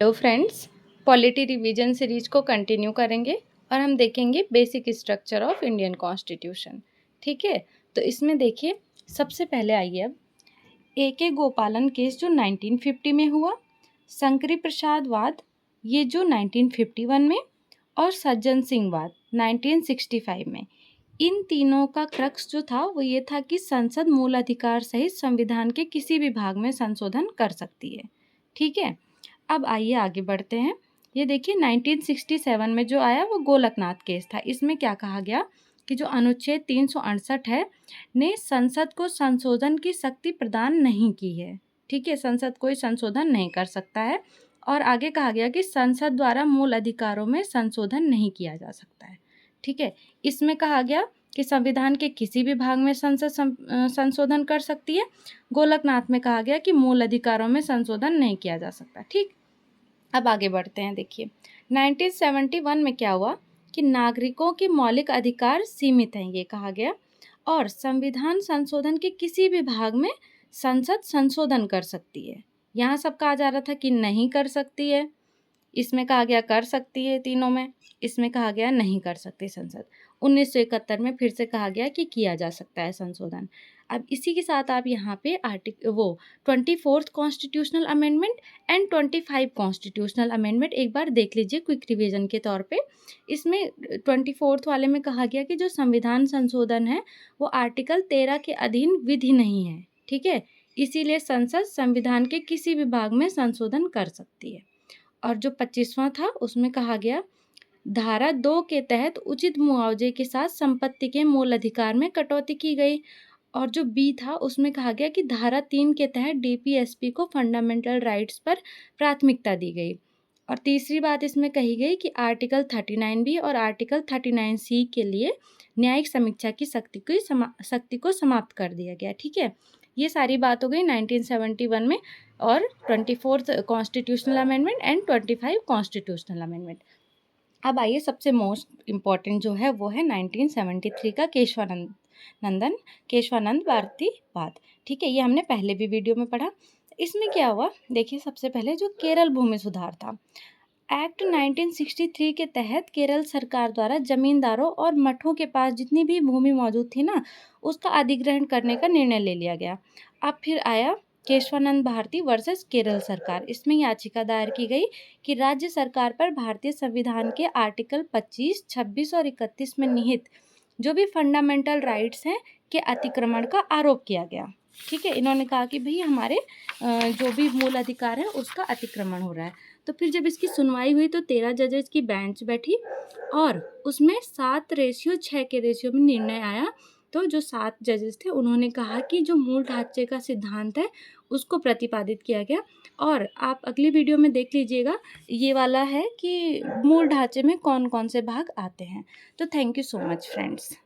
Hello friends, polity revision series को continue करेंगे और हम देखेंगे basic structure of Indian constitution. ठीक है, तो इसमें देखिए सबसे पहले आइए अब ए गोपालन केस जो 1950 में हुआ, शंकरी प्रसाद वाद ये जो 1951 में, और सज्जन सिंह वाद 1965 में। इन तीनों का क्रक्स जो था वो ये था कि संसद मूल अधिकार सहित संविधान के किसी भी भाग में संशोधन कर सकती है। ठीक है, अब आइए आगे बढ़ते हैं। ये देखिए 1967 में जो आया वो गोलकनाथ केस था। इसमें क्या कहा गया कि जो अनुच्छेद 368 है ने संसद को संशोधन की शक्ति प्रदान नहीं की है। ठीक है, संसद कोई संशोधन नहीं कर सकता है। और आगे कहा गया कि संसद द्वारा मूल अधिकारों में संशोधन नहीं किया जा सकता है। ठीक है, इसमें कहा गया कि संविधान के किसी भी भाग में संसद संशोधन कर सकती है। गोलकनाथ में कहा गया कि मूल अधिकारों में संशोधन नहीं किया जा सकता। ठीक, अब आगे बढ़ते हैं। देखिए 1971 में क्या हुआ कि नागरिकों के मौलिक अधिकार सीमित हैं, ये कहा गया, और संविधान संशोधन के किसी भी भाग में संसद संशोधन कर सकती है। यहाँ सब कहा जा रहा था कि नहीं कर सकती है, इसमें कहा गया कर सकती है तीनों में, इसमें कहा गया नहीं कर सकती संसद। 1971 में फिर से कहा गया कि किया जा सकता है संशोधन। अब इसी के साथ आप यहाँ पे 24th constitutional amendment and 25 constitutional amendment एक बार देख लीजिए क्विक रिवीजन के तौर पे। इसमें 24th वाले में कहा गया कि जो संविधान संशोधन है वो आर्टिकल 13 के अधीन विधि नहीं है। ठीक है, इसीलिए संसद संविधान के किसी भी भाग में संशोधन कर सकती है। और जो 25वां था उसमें कहा गया धारा 2 के तहत उचित मुआवजे के साथ संपत्ति के मूल अधिकार में कटौती की गई। और जो बी था उसमें कहा गया कि धारा 3 के तहत डीपीएसपी को फंडामेंटल राइट्स पर प्राथमिकता दी गई। और तीसरी बात इसमें कही गई कि आर्टिकल 39 बी और आर्टिकल 39 सी के लिए न्यायिक समीक्षा की शक्ति को समाप्त कर दिया गया। ठीक है, ये सारी बात हो गई 1971 में और 24th constitutional amendment and 25 constitutional amendment. अब आइए सबसे मोस्ट इम्पॉर्टेंट जो है वो है 1973 का केशवानंद भारती वाद। ठीक है, ये हमने पहले भी वीडियो में पढ़ा। इसमें क्या हुआ देखिए, सबसे पहले जो केरल भूमि सुधार था, एक्ट 1963 के तहत केरल सरकार द्वारा जमींदारों और मठों के पास जितनी भी भूमि मौजूद थी ना उसका अधिग्रहण करने का निर्णय ले लिया गया। अब फिर आया केशवानंद भारती वर्सेस केरल सरकार। इसमें याचिका दायर की गई कि राज्य सरकार पर भारतीय संविधान के आर्टिकल 25, 26 और 31 में निहित जो भी फंडामेंटल राइट्स हैं के अतिक्रमण का आरोप किया गया। ठीक है, इन्होंने कहा कि भाई हमारे जो भी मूल अधिकार है उसका अतिक्रमण हो रहा है। तो फिर जब इसकी सुनवाई हुई तो 13 जजेस की बेंच बैठी और उसमें 7:6 के रेशियो में निर्णय आया। तो जो 7 जजेस थे उन्होंने कहा कि जो मूल ढांचे का सिद्धांत है उसको प्रतिपादित किया गया। और आप अगली वीडियो में देख लीजिएगा, ये वाला है कि मूल ढांचे में कौन कौन से भाग आते हैं। तो thank you so much friends.